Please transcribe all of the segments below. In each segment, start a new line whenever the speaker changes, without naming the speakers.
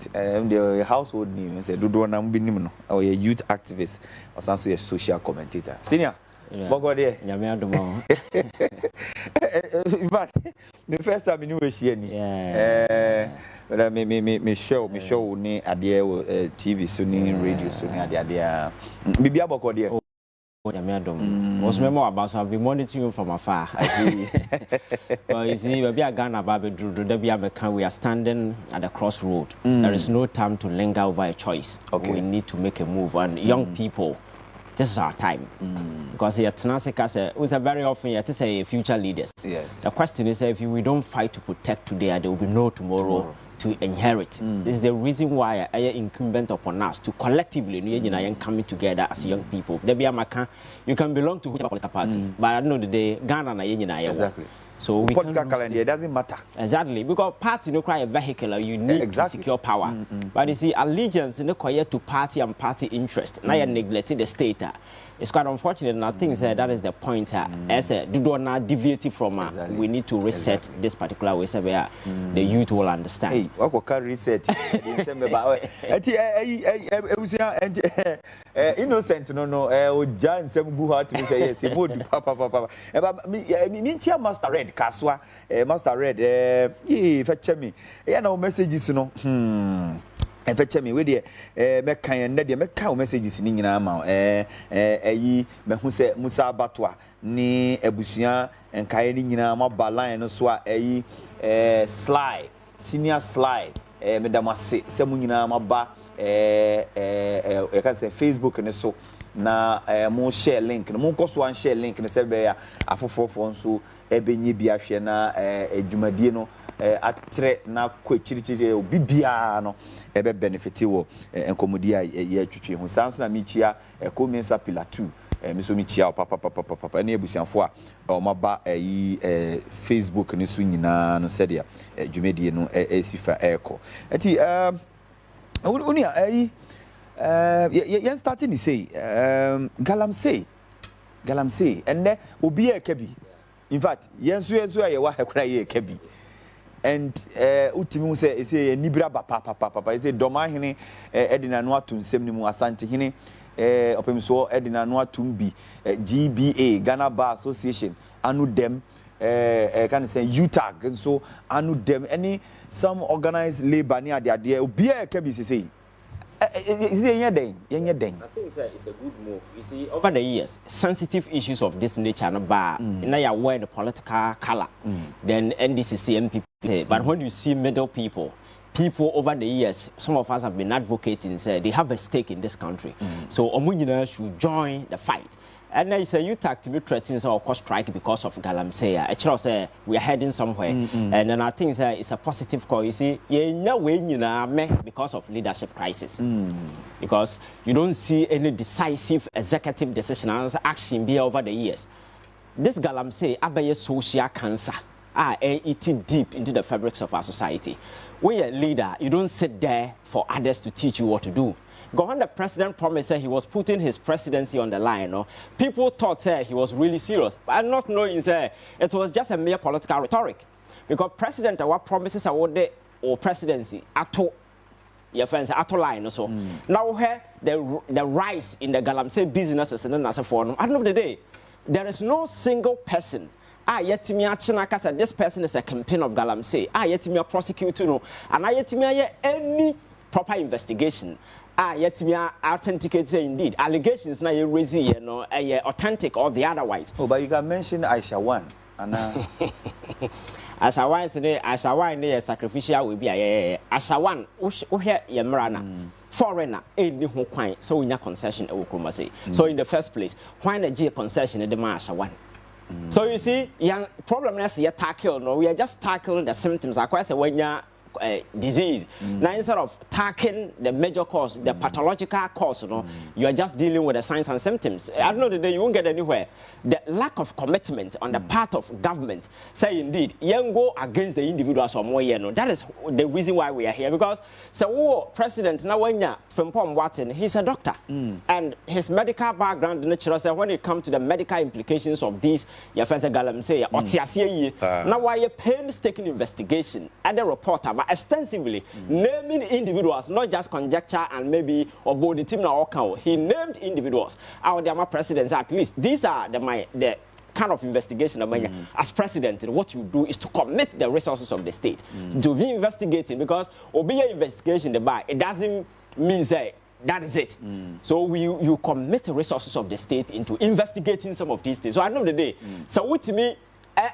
correct. The household name say do na mbinim or a youth activist or some a social commentator. Senior. Bogo there.
Nyame adomo.
In fact, the first time you know she any. But me show ni ade TV so ni radio so ni ade bibia bogo there.
Nyame adomo. Was me more about so I've been monitoring you from afar. I see. Well, you see, we are Ghana Babe Drew, we are standing at the crossroad. There is no time to linger over a choice. Okay. We need to make a move, and young people, this is our time. Because here Tenasika was a very often to say future leaders.
Yes.
The question is if we don't fight to protect today, there will be no tomorrow to inherit. This is the reason why I am incumbent upon us to collectively coming together as young people. You can belong to whichever political party, but at the end of the day, Ghana na
exactly.
So we
political calendar, it doesn't matter. Exactly,
because party no cry a vehicle, you need to secure power. But you see, allegiance in the to party and party interest. Now you're neglecting the state. It's quite unfortunate, and I think that is the point. As a do not deviate from we need to reset this particular way so where the youth will understand.
Hey, what can reset? Innocent, no, John, some good heart to say yes, papa. But Master Red, Kaswa, Master Red, fetch me. No messages, fetch me with the Mecca and Nadia Mecca messages in Nama, Mehuse Musa Batwa, ni Ebusia and Kainina, Mabala and Oswa, Sly, Senior Sly, Madame Semunina Maba, I can say Facebook and so. Na mo share link mo nkoso one share link ne sebe ya afofofo nso ebenyi bia hwe na edwumadie no atre na kwachirichiri obibia no ebe benefit wo enkomodi a ye atwetwe ho sanso na michia komensa pillar 2 mi so michia papa na ebusianfo a o maba Facebook ne so nyina no sede edwumadie no esifa eko enti unia yen starting to say galamsey and then obi e kabi in fact yen so ye wa hekra ye kabi and utimi say nibra papa say doma hene edina no ato nsem ni mu asante hene opemiso edina no atum bi GBA Ghana Bar Association anu dem can say UTAG so anu dem any some organized labor near the obi e kabi say
I think it's a good move. You see, over the years, sensitive issues of this nature now you wear the political color, then NDCC MPP. But when you see middle people over the years, some of us have been advocating, say they have a stake in this country. So Omunina should join the fight. And I say you talk to me threatening or cause strike because of Galamsey. Actually, say we are heading somewhere, and then I think it's a positive call. You see, because of leadership crisis, because you don't see any decisive executive decision and action be over the years. This Galamsey abaye social cancer eating deep into the fabrics of our society. When you're a leader, you don't sit there for others to teach you what to do. When the president promised he was putting his presidency on the line, people thought he was really serious. But not knowing it was just a mere political rhetoric. Because president what promises or presidency at your friends at line so. Now here the rise in the Galamsey businesses and as a forum. At the end of the day, there is no single person. Yet me said this person is a campaign of Galamsey. Yet me a prosecutor and yet me any proper investigation. Yet me authenticate say indeed allegations na raise authentic or the otherwise.
Oh, but you can mention Aisha one.
Aisha one today, Aisha one sacrificial will be Aisha one. Uhe yemrana foreigner any who quine so we concession say. So in the first place, why the G concession in the Aisha one? So you see, young problem is you tackle no, we are just tackling the symptoms. I quite say when you're disease. Now instead of tackling the major cause, the pathological cause, you are just dealing with the signs and symptoms. At the end of the day, you won't get anywhere. The lack of commitment on the part of government, say indeed, you go against the individuals or more, that is the reason why we are here. Because so President Nawanya Frimpong Watson, he's a doctor, and his medical background, natural, when it comes to the medical implications of these, your friends Galamsey, or now why a painstaking investigation and the report but extensively naming individuals, not just conjecture and maybe or the team now account. He named individuals. Our Dama presidents, at least these are the kind of investigation as president. What you do is to commit the resources of the state to be investigating, because obey investigation the bar, it doesn't mean say that is it. So you commit the resources of the state into investigating some of these things. So at the end of the day, so what to me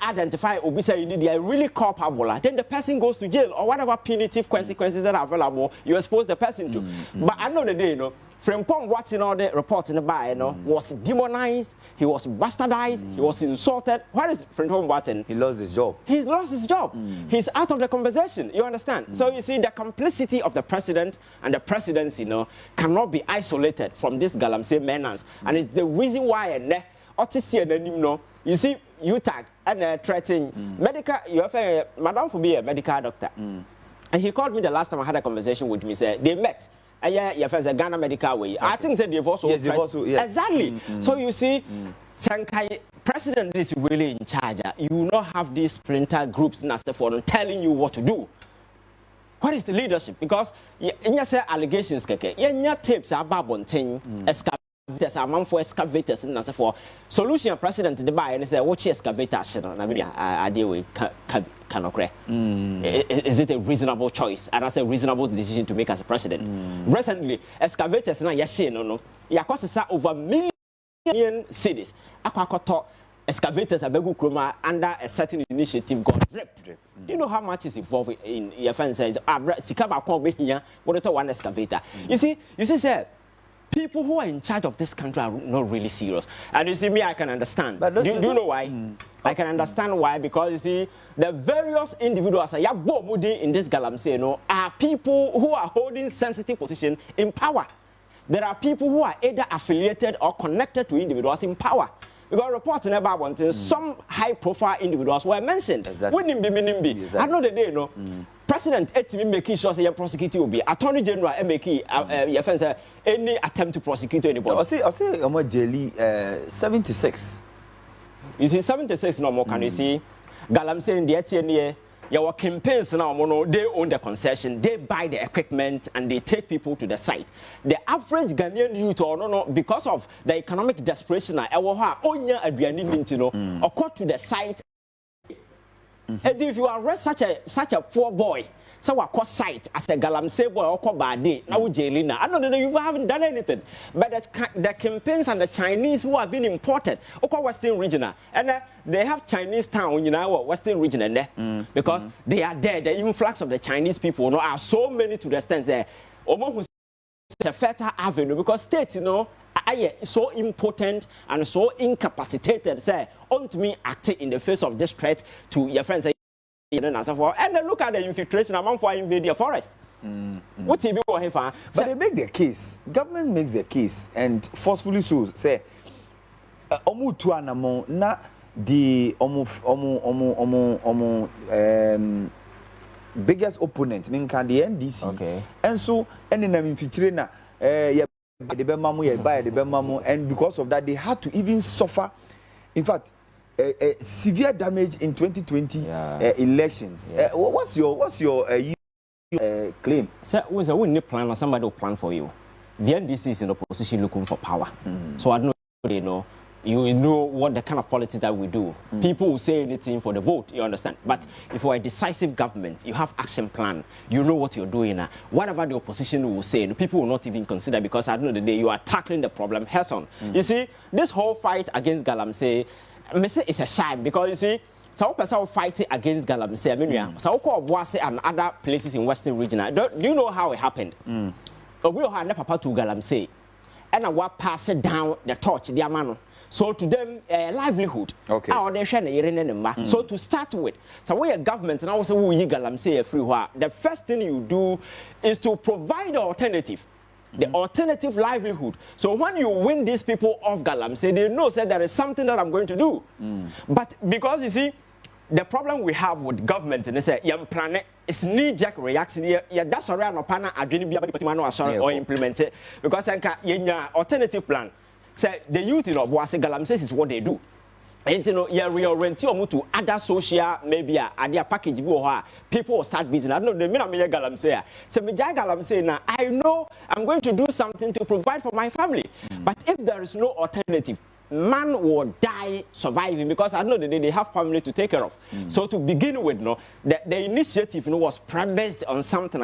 identify Obisa they are really culpable, then the person goes to jail or whatever punitive consequences that are available, you expose the person to. But at the end of the day, you know, Frimpong watching all the reports in the bar, you know, was demonized, he was bastardized, he was insulted. What is Frimpong Watson?
He lost his job.
He's lost his job. He's out of the conversation. You understand? So you see, the complicity of the president and the presidency, you know, cannot be isolated from this galamsey menace. And it's the reason why you see, you tag and threatening medical. You have a madam for be a medical doctor, and he called me the last time I had a conversation with me. Said they met. Yeah, you have a Ghana medical way. Okay. I think that they've also
yes.
Exactly. So you see, Sankai president is really in charge. You will not have these splinter groups in for telling you what to do. What is the leadership? Because in your allegations, your tapes are babonting, excavators, a man for excavators, and for solution. President the buy and say, "What's excavators?" I mean, I deal with cannot cry. Is it a reasonable choice? And that's a reasonable decision to make as a president. Recently, excavators now no. Ya cost over million cities. Aquacoto excavators are kroma under a certain initiative called drip. Do you know how much is involved in your friend says Sikaba come here, what one excavator? You see, sir. People who are in charge of this country are not really serious. And you see, me, I can understand. But do you know why? I can understand why. Because you see, the various individuals in this galamsey, are people who are holding sensitive position in power. There are people who are either affiliated or connected to individuals in power. Because reports in about one thing, some high-profile individuals were mentioned. Exactly. Exactly. I know the day, President Etimi making sure say prosecute will be Attorney General making any attempt to prosecute anybody.
I say I'm jelly 76.
You see 76 no more can you see Galamsey in the etienne your campaigns now they own the concession, they buy the equipment and they take people to the site. The average Ghanaian youth or no because of the economic desperation onya aduani mintino or to the site. And if you arrest such a poor boy, so what cost site as a galamsey boy or bad now jailina. I know that you haven't done anything, but the campaigns and the Chinese who have been imported, Western region, and they have Chinese town, Western region, and because they are there. The influx of the Chinese people, are so many to the extent there. Almost a fertile avenue because state, I so impotent and so incapacitated, say, on me acting in the face of this threat to your friends. And then look at the infiltration among for invade the forest. What but
they make their case. Government makes their case and forcefully so say omu tuanamo na the biggest opponent mean can the NDC.
Okay.
And so and then infiltrate na and because of that they had to even suffer, in fact, severe damage in 2020 elections. Yes. What's your claim?
Sir, when you need plan or somebody will plan for you. The NDC is in opposition looking for power. So I don't know. You know what the kind of politics that we do. People will say anything for the vote, you understand. But if you're a decisive government, you have action plan, you know what you're doing. Whatever the opposition will say, people will not even consider because at the end of the day, you are tackling the problem head on. You see, this whole fight against Galamsey, it's a shame because you see, some people fighting against Galamsey, some Boise and other places in Western region. Do you know how it happened? We had never papa to Galamsey, and I will pass it down the torch, the amano. So to them, livelihood. Okay. So to start with, so we are government and also we Galamsey everywhere. The first thing you do is to provide the alternative. The alternative livelihood. So when you win these people off Galamsey, they know that there is something that I'm going to do. But because you see, the problem we have with government and they say it's knee-jerk reaction. That's already an opana or implement it because alternative plan. Say the youth in Obuasi Galamsey is what they do. And you know, yeah, reorient you to other social maybe a package people will start business. I don't know the minute me galam say. So me galam say now I know I'm going to do something to provide for my family. But if there is no alternative, man will die surviving because I know that they have family to take care of. So to begin with, no, the initiative was premised on something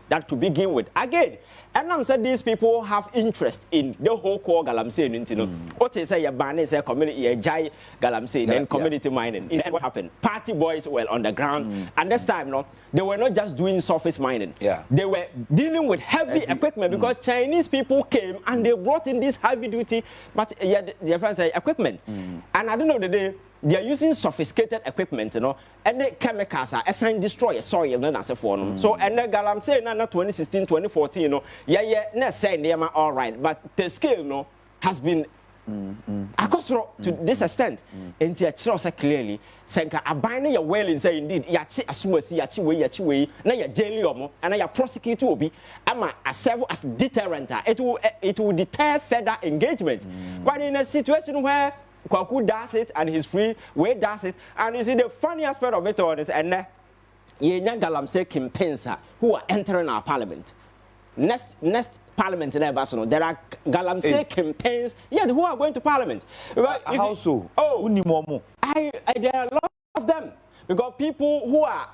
that to begin with. Again, and I'm saying these people have interest in the whole core galamsey. You know, what is a ban say community a jai galamsey then community mining. And what happened? Party boys were on the ground, and this time, no, they were not just doing surface mining. They were dealing with heavy equipment because Chinese people came and they brought in this heavy duty, but their friends say equipment. And I don't know the they are using sophisticated equipment, you know, and the chemicals are assigned destroy soil and as a form. So and the galam say na 2016, 2014, you know, let's say they are all right, but the scale, you know, has been to this extent. And the say clearly, Senka abine your well in say indeed, yachi asumasi yachi way, na ya jail and ya prosecute will be ama a serve as deterrent. It will deter further engagement. But in a situation where Kwaku does it and he's free, Wade does it, and you see the funny aspect of it all is and Yenya Galamsey campaigns who are entering our parliament. Next parliament in Ebasono, there are Galamsey campaigns, who are going to parliament.
How so?
Oh, there are a lot of them because people who are.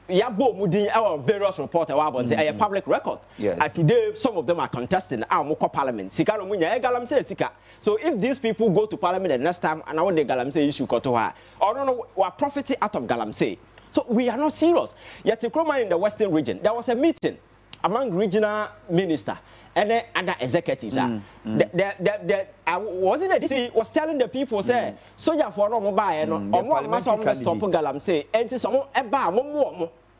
Our various reporters about a public record.
Yes.
Today, some of them are contesting our parliament. So if these people go to parliament the next time, and I want the Galamsey issue got to her, or no, we are profiting out of Galamsey. So we are not serious. Yet, in the Western region, there was a meeting among regional ministers and other executives. Wasn't it? DC was telling the people, say, Soja for no mobile, stop Galamsey, and some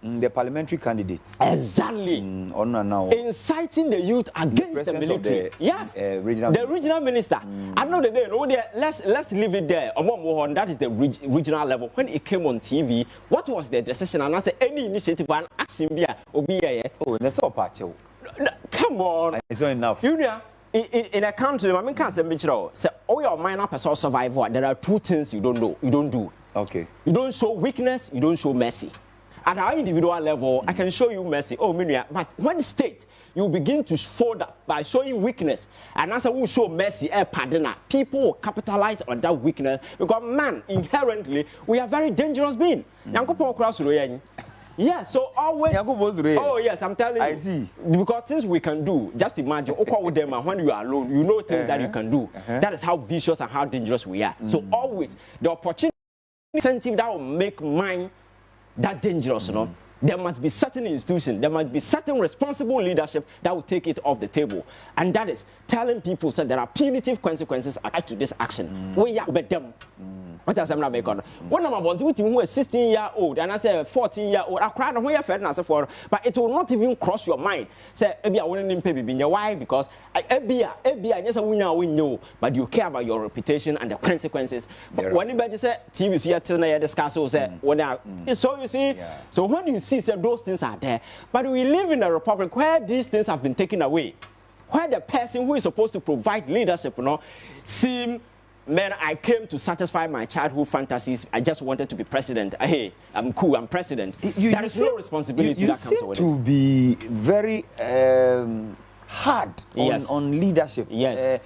the parliamentary candidates.
Exactly.
Now.
Inciting the youth against the military. The regional minister. I know the day. No, let's leave it there. That is the regional level. When it came on TV, what was the decision? And I said, any initiative and action be
Oh, that's all part.
Come on.
It's not enough.
In a country, I mean, can't say, all your minor person survival. There are two things you don't know. You don't do.
Okay.
You don't show weakness. You don't show mercy. At our individual level, I can show you mercy. Oh, but when state, you begin to fold up by showing weakness, and as I will show mercy, pardon, people will capitalize on that weakness because man, inherently, we are very dangerous being. Yeah, so always. Oh yes, I'm telling you.
I see.
Because things we can do, just imagine. With them, when you are alone, you know things that you can do. That is how vicious and how dangerous we are. So always the opportunity, incentive that will make mine that dangerous, you know. There must be certain institutions, there must be certain responsible leadership that will take it off the table. And that is telling people that there are punitive consequences attached to this action. We are with them. What does that make on? When I'm about to who is 16-year-old and I say 14-year-old, I cried on where you're for, but it will not even cross your mind. Say, maybe I wouldn't pay me. Why? Because yes, I know, but you care about your reputation and the consequences. But when anybody say TV, so you tell me discuss, so you see, so when you see those things are there, but we live in a republic where these things have been taken away, where the person who is supposed to provide leadership, man, I came to satisfy my childhood fantasies. I just wanted to be president. Hey, I'm cool. I'm president. There is no responsibility that comes with it.
To be very hard on leadership.
Yes.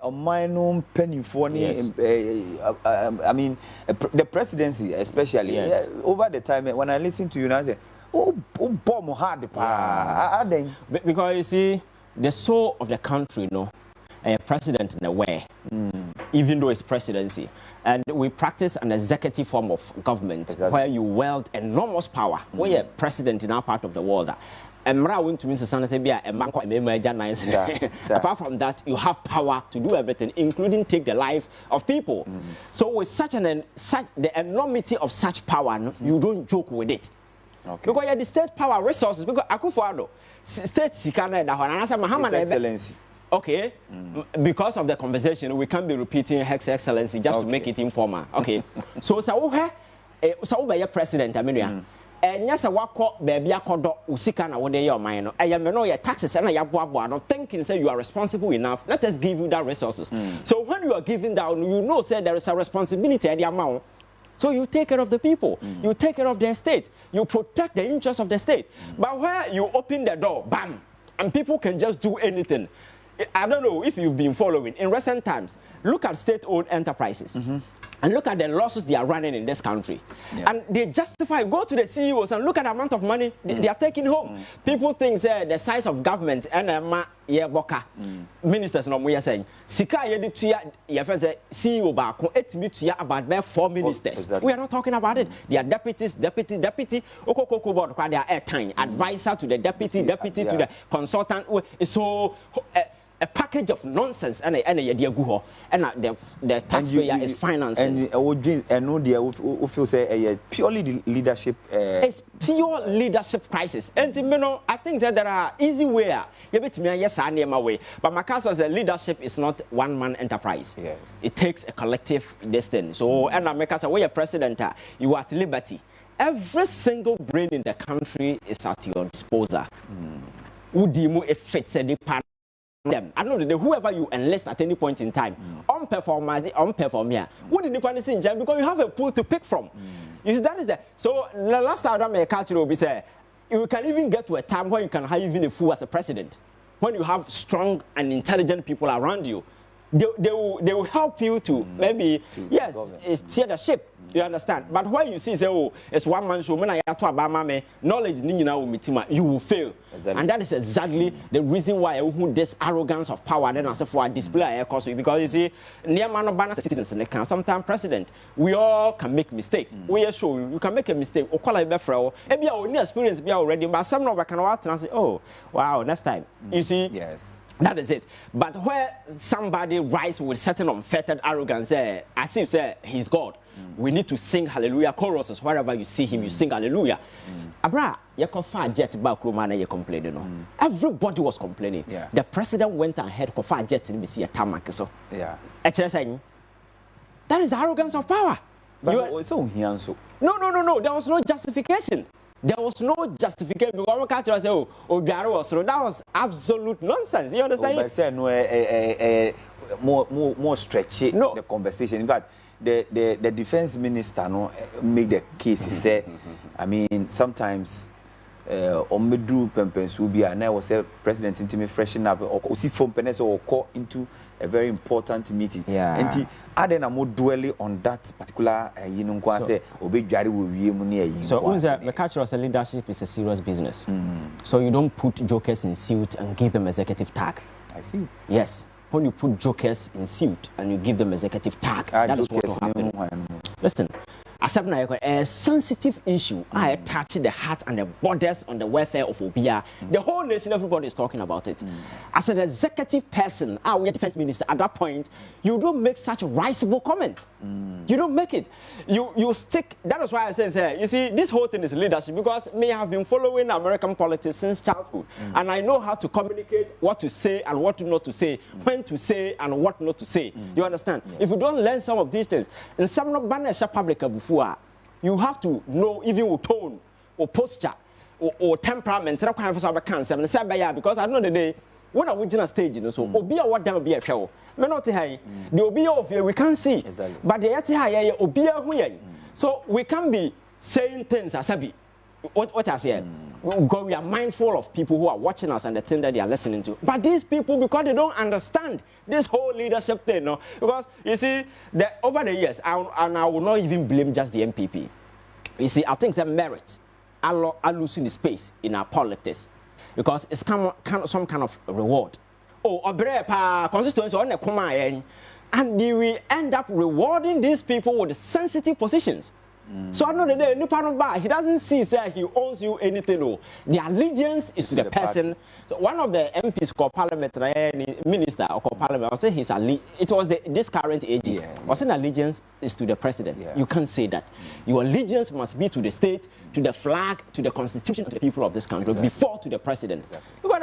On my own penny for I mean, the presidency especially.
Yes.
Over the time when I listen to you, I say, bomb hard.
Because you see, the soul of the country, a president in a way, even though it's presidency. And we practice an executive form of government where you wield enormous power. We're a president in our part of the world. And apart from that, you have power to do everything, including take the life of people. So with such the enormity of such power, you don't joke with it. Because you have the state power resources. Because Akufo-Addo, state
Excellency.
Okay, because of the conversation, we can't be repeating His Excellency just to make it informal. Okay, so be president, nyasa wako baby akodo usika na wode your mind no me no your taxes and ya boa no thinking say you are responsible enough. Let us give you that resources. So when you are giving down, you know say there is a responsibility at the amount. So you take care of the people, you take care of the state, you protect the interests of the state. But where you open the door, bam, and people can just do anything. I don't know if you've been following. In recent times, look at state-owned enterprises. And look at the losses they are running in this country. And they justify, go to the CEOs and look at the amount of money they are taking home. People think the size of government and ministers no we are saying, Sika CEO back, about 4 ministers. Exactly. We are not talking about it. They are deputies, deputy, Okoko board, they are airtime, advisor to the deputy to the consultant. So a package of nonsense and the taxpayer is financing.
And feel say purely leadership.
It's pure leadership crisis. And I think that there are easy way. Yes, I name away. But Makasa says leadership is not one-man enterprise.
Yes.
It takes a collective destiny. So, and Makasa, where you're president, you are at liberty. Every single brain in the country is at your disposal. Udimu it fits any part. Them. I know that whoever you enlist at any point in time, on perform, what did you see in jail? Because you have a pool to pick from. You see, that is that. So the last time I catch you will be say, you can even get to a time where you can hire even a fool as a president. When you have strong and intelligent people around you, they will help you to maybe steer the ship. You understand? But when you see say, oh, it's one man show, knowledge you will fail. Exactly. And that is exactly the reason why this arrogance of power then as for display because you see, near man of banner citizens and they can sometimes president. We all can make mistakes. We are sure you can make a mistake. Or call it maybe our new experience be already, but some of us can say, oh wow, next time. You see?
Yes.
That is it. But where somebody rise with certain unfettered arrogance, as if say he's God, we need to sing hallelujah choruses. Wherever you see him, you sing hallelujah. Abra, you can jet back room and you complaining. Everybody was complaining.
Yeah.
The president went ahead to jet and see a tarmac. So
yeah,
that is the arrogance of power.
But so
no. There was no justification. There was no justification because one catcher say, "Oh, that was absolute nonsense." You understand?
But say no, more stretchy the conversation. In fact, the defense minister make the case. He said, I mean, sometimes Omedu Pempensubi and I was a president into me freshen up or see from Penes or call into a very important meeting.
Yeah.
And I then am more dwelling on that particular say obey will
so the culture of leadership is a serious business. So you don't put jokers in suit and give them executive tag.
I see.
Yes. When you put jokers in suit and you give them executive tag, that is what will happen. Listen, a sensitive issue. I touch the heart and the borders on the welfare of Obia. The whole nation, everybody is talking about it. As an executive person, our defense minister, at that point, you don't make such a risible comment. You don't make it. You stick. That is why I say, you see, this whole thing is leadership because me have been following American politics since childhood, and I know how to communicate what to say and what not to say, when to say and what not to say. You understand? If you don't learn some of these things, in some public before. You have to know even with tone or posture or temperament. Because I know the day when I was in a stage, so Obia what them be a show. Me not high. The Obia of you we can't see, exactly. But the high Obia who. So we can be saying things as a what I say. Because we are mindful of people who are watching us and the thing that they are listening to. But these people, because they don't understand this whole leadership thing, no? Because you see, over the years, and I will not even blame just the MPP. You see, I think it's a merit. I losing the space in our politics because it's some kind of reward. Oh, a constituency on the command, and we end up rewarding these people with sensitive positions. So I know that he doesn't see say he owes you anything. No, the allegiance is to the person. So one of the MPs called parliamentary minister or called parliament, I say his it was this current AG. Was an allegiance is to the president. Yeah. You can't say that. Your allegiance must be to the state, to the flag, to the constitution, to the people of this country, before to the president. Because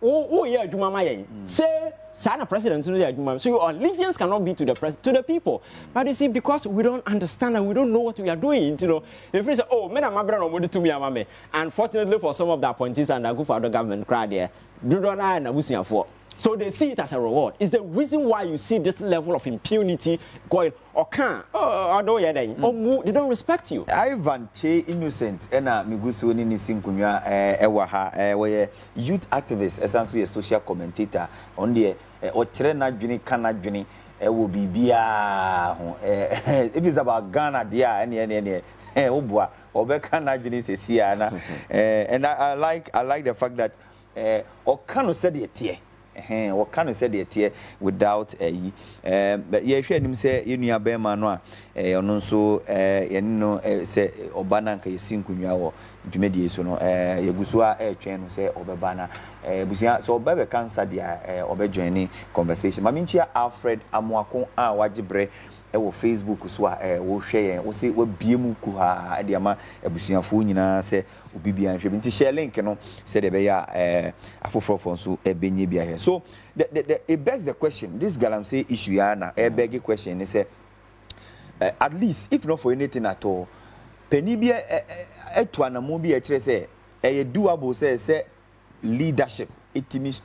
oh yeah, Jumama, say, Sana president, so your allegiance cannot be to the people. But you see, because we don't understand and we don't know what we are doing, you know, if we say, oh, Madam Mabra, to me, Amame, unfortunately for some of the appointees and I go for the government crowd there, do not know for. So they see it as a reward. It's the reason why you see this level of impunity going. Or can't. They don't respect you.
Ivan Kyei Innocent ena migusu ni sinkunya ewa ha we youth activist essentially a social commentator on the o kire na dwene kana dwene wo bibia ho if it's about Ghana dia ene obua obeka na dwene sesia na and I like the fact that o kanu said the tie what can you say there without but yeah hwe nim say yenua be ma no a ono so yenno say obana nka yesinkunwa wo dwumedie so no yegusu a etwen no say obeba na busia so obebe cancer dia obejoin conversation maminchia Alfred Amoako a wagibre wo Facebook so a wo hwe yen wo se wo biemu ku ha de ama abusuafo nyina se obibia hwe binti share link no se de be ya afofrofo so ebenye bia here. So it begs the question, this galamsey issue ya na beg question is say at least if not for anything at all penibia etuanamo bi e kire say doable say leadership it means